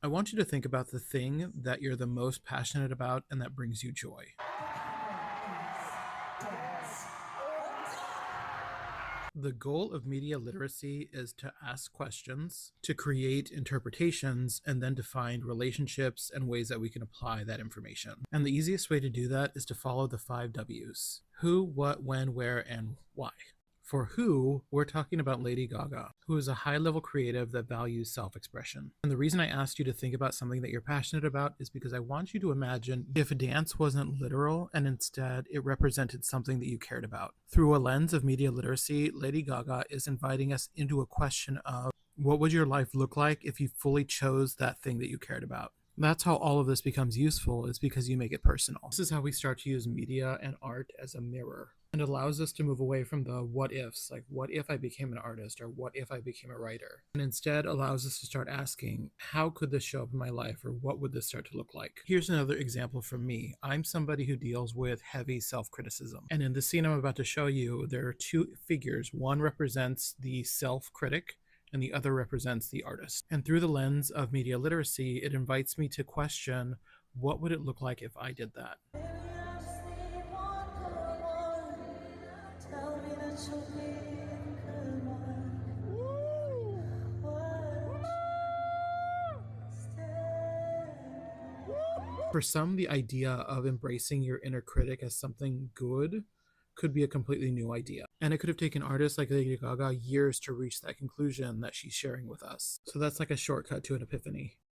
I want you to think about the thing that you're the most passionate about and that brings you joy. The goal of media literacy is to ask questions, to create interpretations, and then to find relationships and ways that we can apply that information. And the easiest way to do that is to follow the 5 W's: who, what, when, where, and why. For who, we're talking about Lady Gaga, who is a high-level creative that values self-expression. And the reason I asked you to think about something that you're passionate about is because I want you to imagine if a dance wasn't literal and instead it represented something that you cared about. Through a lens of media literacy, Lady Gaga is inviting us into a question of what would your life look like if you fully chose that thing that you cared about? That's how all of this becomes useful, is because you make it personal. This is how we start to use media and art as a mirror, and allows us to move away from the what ifs, like what if I became an artist or what if I became a writer, and instead allows us to start asking, how could this show up in my life, or what would this start to look like? Here's another example from me. I'm somebody who deals with heavy self-criticism, and in the scene I'm about to show you, there are two figures. One represents the self-critic and the other represents the artist. And through the lens of media literacy, it invites me to question, what would it look like if I did that? For some, the idea of embracing your inner critic as something good could be a completely new idea. And it could have taken artists like Lady Gaga years to reach that conclusion that she's sharing with us. So that's like a shortcut to an epiphany.